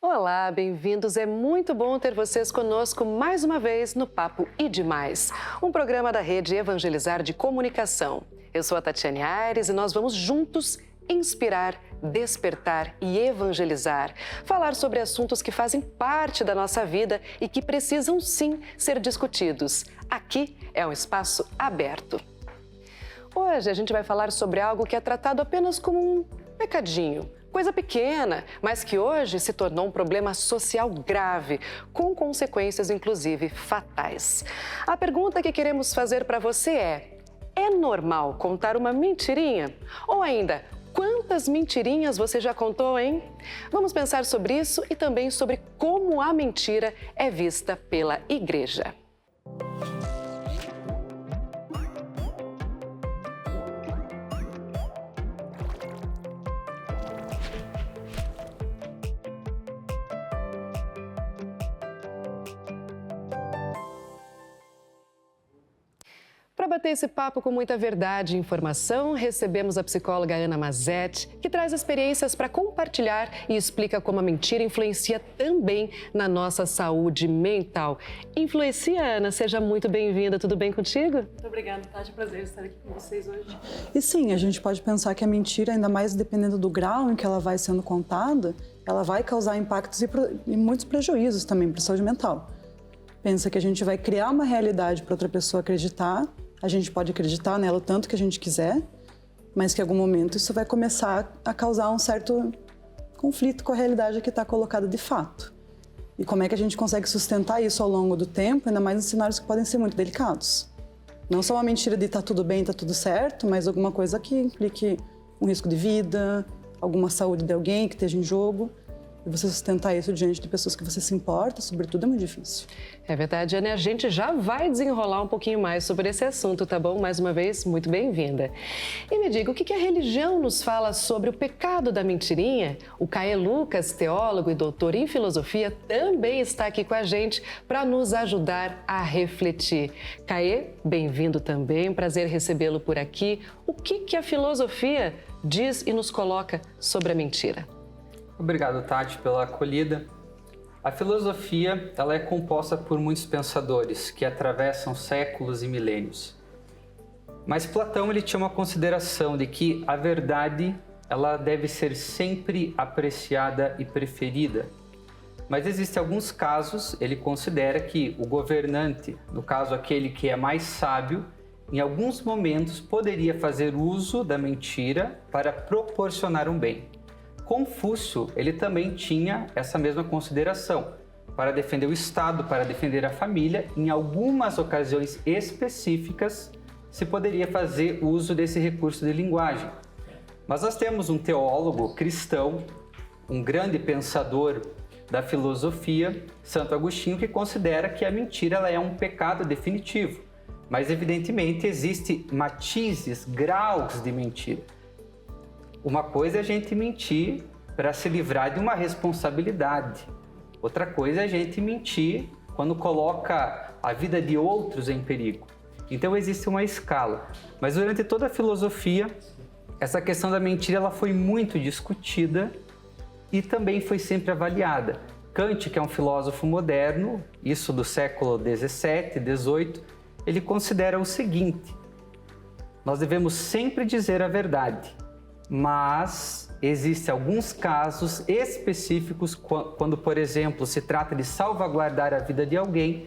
Olá, bem-vindos. É muito bom ter vocês conosco mais uma vez no Papo e Demais, um programa da Rede Evangelizar de Comunicação. Eu sou a Tatiane Aires e nós vamos juntos inspirar, despertar e evangelizar. Falar sobre assuntos que fazem parte da nossa vida e que precisam sim ser discutidos. Aqui é um espaço aberto. Hoje a gente vai falar sobre algo que é tratado apenas como um pecadinho. Coisa pequena, mas que hoje se tornou um problema social grave, com consequências inclusive fatais. A pergunta que queremos fazer para você é normal contar uma mentirinha? Ou ainda, quantas mentirinhas você já contou, hein? Vamos pensar sobre isso e também sobre como a mentira é vista pela igreja. Para bater esse papo com muita verdade e informação, recebemos a psicóloga Ana Mazetti, que traz experiências para compartilhar e explica como a mentira influencia também na nossa saúde mental. Influencia, Ana? Seja muito bem-vinda. Tudo bem contigo? Muito obrigada, Tati. É um prazer estar aqui com vocês hoje. E sim, a gente pode pensar que a mentira, ainda mais dependendo do grau em que ela vai sendo contada, ela vai causar impactos e muitos prejuízos também para a saúde mental. Pensa que a gente vai criar uma realidade para outra pessoa acreditar. A gente pode acreditar nela o tanto que a gente quiser, mas que em algum momento isso vai começar a causar um certo conflito com a realidade que está colocada de fato. E como é que a gente consegue sustentar isso ao longo do tempo, ainda mais em cenários que podem ser muito delicados. Não só uma mentira de tá tudo bem, tá tudo certo, mas alguma coisa que implique um risco de vida, alguma saúde de alguém que esteja em jogo. E você sustentar isso diante de pessoas que você se importa, sobretudo, é muito difícil. É verdade, Ana. A gente já vai desenrolar um pouquinho mais sobre esse assunto, tá bom? Mais uma vez, muito bem-vinda. E me diga, o que a religião nos fala sobre o pecado da mentirinha? O Caê Lucas, teólogo e doutor em filosofia, também está aqui com a gente para nos ajudar a refletir. Caê, bem-vindo também, prazer recebê-lo por aqui. O que a filosofia diz e nos coloca sobre a mentira? Obrigado, Tati, pela acolhida. A filosofia ela é composta por muitos pensadores que atravessam séculos e milênios. Mas Platão ele tinha uma consideração de que a verdade ela deve ser sempre apreciada e preferida. Mas existem alguns casos, ele considera que o governante, no caso aquele que é mais sábio, em alguns momentos poderia fazer uso da mentira para proporcionar um bem. Confúcio, ele também tinha essa mesma consideração. Para defender o Estado, para defender a família, em algumas ocasiões específicas, se poderia fazer uso desse recurso de linguagem. Mas nós temos um teólogo cristão, um grande pensador da filosofia, Santo Agostinho, que considera que a mentira ela é um pecado definitivo. Mas, evidentemente, existem matizes, graus de mentira. Uma coisa é a gente mentir para se livrar de uma responsabilidade. Outra coisa é a gente mentir quando coloca a vida de outros em perigo. Então existe uma escala. Mas durante toda a filosofia, essa questão da mentira ela foi muito discutida e também foi sempre avaliada. Kant, que é um filósofo moderno, isso do século XVII, XVIII, ele considera o seguinte: nós devemos sempre dizer a verdade. Mas existem alguns casos específicos quando, por exemplo, se trata de salvaguardar a vida de alguém,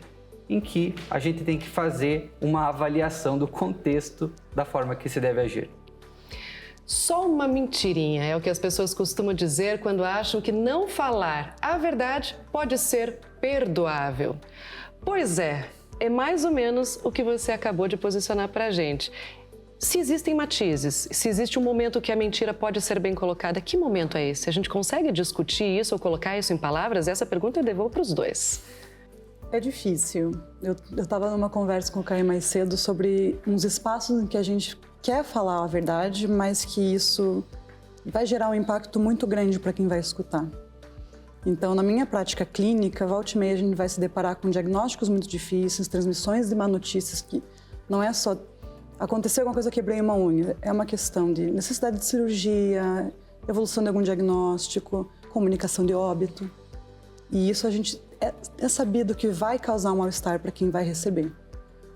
em que a gente tem que fazer uma avaliação do contexto da forma que se deve agir. Só uma mentirinha é o que as pessoas costumam dizer quando acham que não falar a verdade pode ser perdoável. Pois é mais ou menos o que você acabou de posicionar para a gente. Se existem matizes, se existe um momento que a mentira pode ser bem colocada, que momento é esse? A gente consegue discutir isso ou colocar isso em palavras? Essa pergunta eu devolvo para os dois. É difícil. Eu estava numa conversa com o Caio mais cedo sobre uns espaços em que a gente quer falar a verdade, mas que isso vai gerar um impacto muito grande para quem vai escutar. Então, na minha prática clínica, volta e meia a gente vai se deparar com diagnósticos muito difíceis, transmissões de má notícias que não é só aconteceu alguma coisa, quebrei uma unha. É uma questão de necessidade de cirurgia, evolução de algum diagnóstico, comunicação de óbito. E isso a gente é sabido que vai causar um mal-estar para quem vai receber.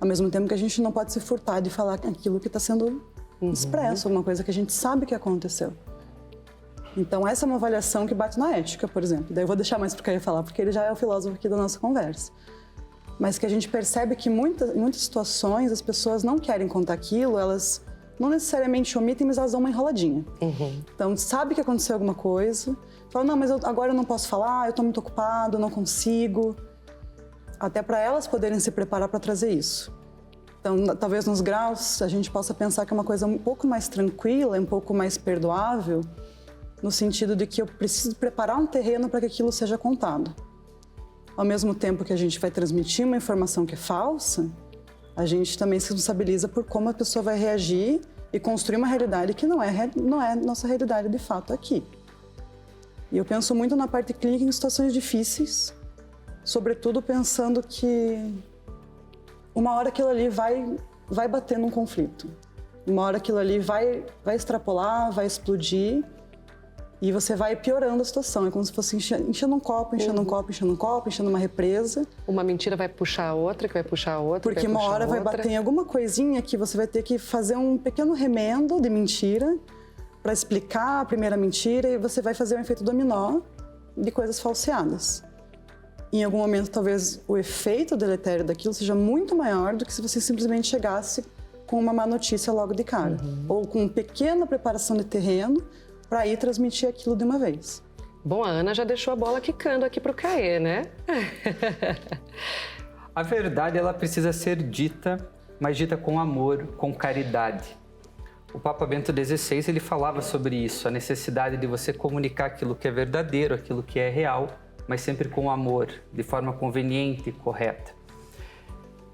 Ao mesmo tempo que a gente não pode se furtar de falar aquilo que está sendo expresso, alguma coisa que a gente sabe que aconteceu. Então, essa é uma avaliação que bate na ética, por exemplo. Daí eu vou deixar mais para o Caê falar, porque ele já é o filósofo aqui da nossa conversa. Mas que a gente percebe que em muitas situações as pessoas não querem contar aquilo, elas não necessariamente omitem, mas elas dão uma enroladinha. Então, sabe que aconteceu alguma coisa, fala, não, mas agora eu não posso falar, eu estou muito ocupado, eu não consigo. Até para elas poderem se preparar para trazer isso. Então, talvez nos graus a gente possa pensar que é uma coisa um pouco mais tranquila, um pouco mais perdoável, no sentido de que eu preciso preparar um terreno para que aquilo seja contado. Ao mesmo tempo que a gente vai transmitir uma informação que é falsa, a gente também se responsabiliza por como a pessoa vai reagir e construir uma realidade que não é nossa realidade de fato aqui. E eu penso muito na parte clínica em situações difíceis, sobretudo pensando que uma hora aquilo ali vai bater num conflito. Uma hora aquilo ali vai extrapolar, vai explodir e você vai piorando a situação. É como se fosse enchendo um copo, enchendo um copo, enchendo um copo, enchendo uma represa. Uma mentira vai puxar a outra, que vai puxar a outra, porque uma hora vai bater em alguma coisinha que você vai ter que fazer um pequeno remendo de mentira para explicar a primeira mentira e você vai fazer um efeito dominó de coisas falseadas. Em algum momento, talvez o efeito deletério daquilo seja muito maior do que se você simplesmente chegasse com uma má notícia logo de cara. Ou com uma pequena preparação de terreno para ir transmitir aquilo de uma vez. Bom, a Ana já deixou a bola quicando aqui pro Caê, né? A verdade, ela precisa ser dita, mas dita com amor, com caridade. O Papa Bento XVI, ele falava sobre isso, a necessidade de você comunicar aquilo que é verdadeiro, aquilo que é real, mas sempre com amor, de forma conveniente e correta.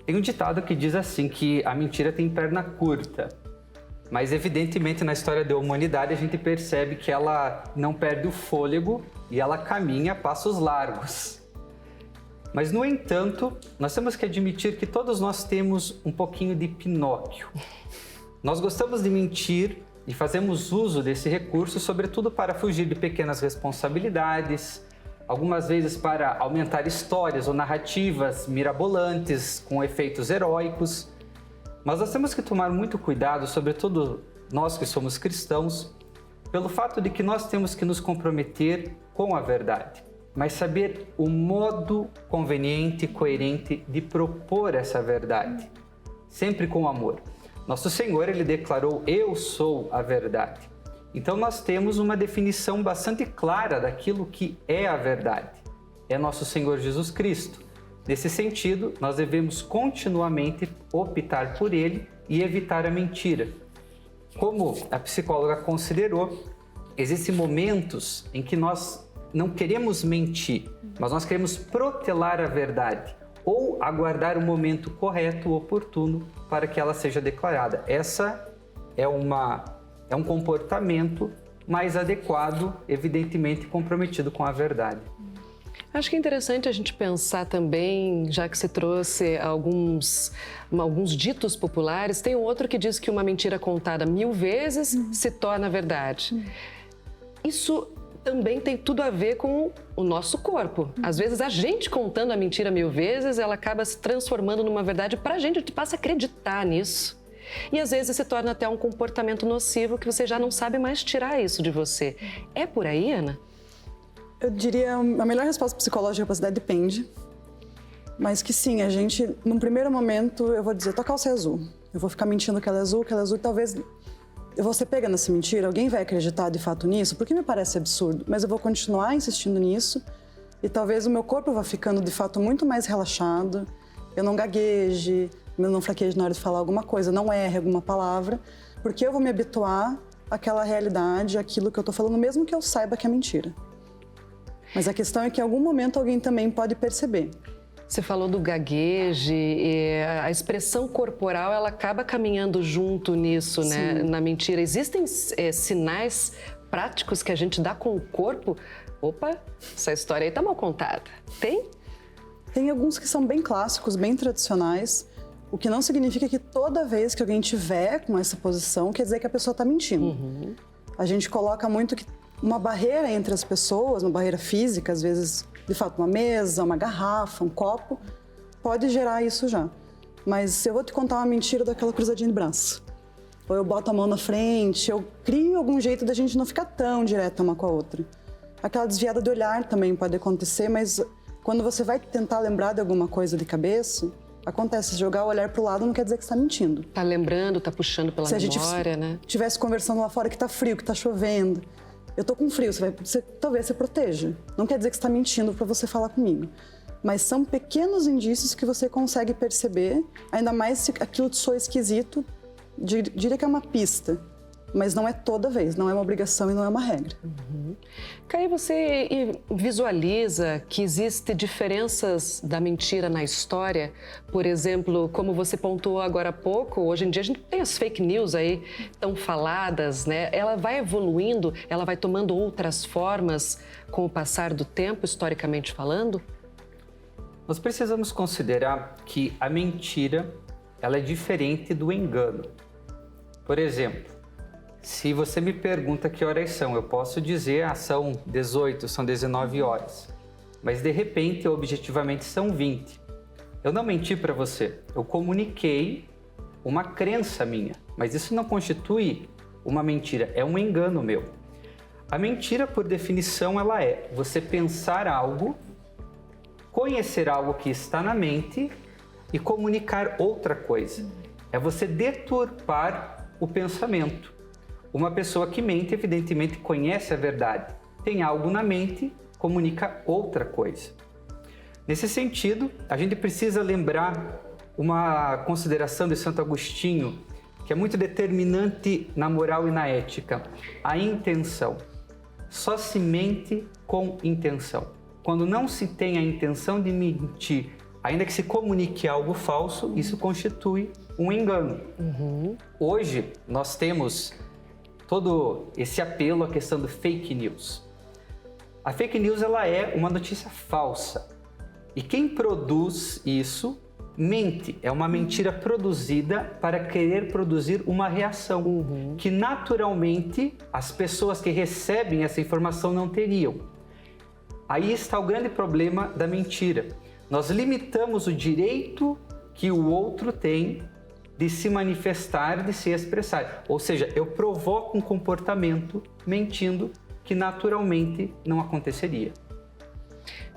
Tem um ditado que diz assim, que a mentira tem perna curta, mas evidentemente na história da humanidade a gente percebe que ela não perde o fôlego e ela caminha a passos largos. Mas, no entanto, nós temos que admitir que todos nós temos um pouquinho de Pinóquio. Nós gostamos de mentir e fazemos uso desse recurso, sobretudo para fugir de pequenas responsabilidades, algumas vezes para aumentar histórias ou narrativas mirabolantes com efeitos heróicos. Mas nós temos que tomar muito cuidado, sobretudo nós que somos cristãos, pelo fato de que nós temos que nos comprometer com a verdade, mas saber o modo conveniente e coerente de propor essa verdade, sempre com amor. Nosso Senhor, ele declarou, eu sou a verdade. Então nós temos uma definição bastante clara daquilo que é a verdade. É nosso Senhor Jesus Cristo. Nesse sentido, nós devemos continuamente optar por ele e evitar a mentira. Como a psicóloga considerou, existem momentos em que nós não queremos mentir, mas nós queremos protelar a verdade ou aguardar o momento correto, oportuno, para que ela seja declarada. Essa é um comportamento mais adequado, evidentemente comprometido com a verdade. Acho que é interessante a gente pensar também, já que você trouxe alguns ditos populares, tem um outro que diz que uma mentira contada 1000 vezes se torna verdade. Isso também tem tudo a ver com o nosso corpo. Às vezes a gente contando a mentira 1000 vezes, ela acaba se transformando numa verdade para a gente passa a acreditar nisso. E às vezes se torna até um comportamento nocivo que você já não sabe mais tirar isso de você. É por aí, Ana? Eu diria, a melhor resposta psicológica para cidade depende, mas que sim, a gente, num primeiro momento, eu vou dizer, tua calça é azul. Eu vou ficar mentindo que ela é azul, e talvez eu vou ser pega nessa mentira, alguém vai acreditar de fato nisso, porque me parece absurdo, mas eu vou continuar insistindo nisso e talvez o meu corpo vá ficando de fato muito mais relaxado, eu não gagueje, eu não fraqueje na hora de falar alguma coisa, não erre alguma palavra, porque eu vou me habituar àquela realidade, àquilo que eu tô falando, mesmo que eu saiba que é mentira. Mas a questão é que em algum momento alguém também pode perceber. Você falou do gagueje, e a expressão corporal ela acaba caminhando junto nisso, né? Na mentira. Existem sinais práticos que a gente dá com o corpo? Opa, essa história aí tá mal contada. Tem? Tem alguns que são bem clássicos, bem tradicionais, o que não significa que toda vez que alguém tiver com essa posição, quer dizer que a pessoa está mentindo. A gente coloca muito que uma barreira entre as pessoas, uma barreira física, às vezes de fato, uma mesa, uma garrafa, um copo, pode gerar isso já. Mas se eu vou te contar uma mentira daquela cruzadinha de braço, ou eu boto a mão na frente, eu crio algum jeito da gente não ficar tão direta uma com a outra. Aquela desviada de olhar também pode acontecer, mas quando você vai tentar lembrar de alguma coisa de cabeça, acontece, jogar o olhar pro lado não quer dizer que você está mentindo. Tá lembrando, tá puxando pela memória, né? Se a gente estivesse conversando lá fora que tá frio, que tá chovendo, eu tô com frio, talvez você proteja. Não quer dizer que você está mentindo para você falar comigo. Mas são pequenos indícios que você consegue perceber, ainda mais se aquilo te soa esquisito, diria que é uma pista. Mas não é toda vez, não é uma obrigação e não é uma regra. Caí, você visualiza que existem diferenças da mentira na história? Por exemplo, como você pontuou agora há pouco, hoje em dia a gente tem as fake news aí tão faladas, né? Ela vai evoluindo, ela vai tomando outras formas com o passar do tempo, historicamente falando? Nós precisamos considerar que a mentira, ela é diferente do engano. Por exemplo, se você me pergunta que horas são, eu posso dizer, são 18, são 19 horas. Mas de repente, objetivamente, são 20. Eu não menti para você, eu comuniquei uma crença minha. Mas isso não constitui uma mentira, é um engano meu. A mentira, por definição, ela é você pensar algo, conhecer algo que está na mente e comunicar outra coisa. É você deturpar o pensamento. Uma pessoa que mente, evidentemente, conhece a verdade. Tem algo na mente, comunica outra coisa. Nesse sentido, a gente precisa lembrar uma consideração de Santo Agostinho, que é muito determinante na moral e na ética. A intenção. Só se mente com intenção. Quando não se tem a intenção de mentir, ainda que se comunique algo falso, isso constitui um engano. Hoje, nós temos todo esse apelo à questão do fake news. A fake news, ela é uma notícia falsa. E quem produz isso, mente. É uma mentira produzida para querer produzir uma reação que naturalmente as pessoas que recebem essa informação não teriam. Aí está o grande problema da mentira. Nós limitamos o direito que o outro tem de se manifestar, de se expressar. Ou seja, eu provoco um comportamento mentindo que naturalmente não aconteceria.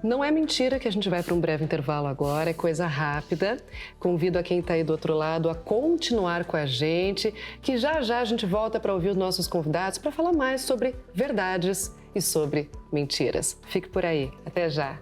Não é mentira que a gente vai para um breve intervalo agora, é coisa rápida. Convido a quem está aí do outro lado a continuar com a gente, que já já a gente volta para ouvir os nossos convidados para falar mais sobre verdades e sobre mentiras. Fique por aí. Até já.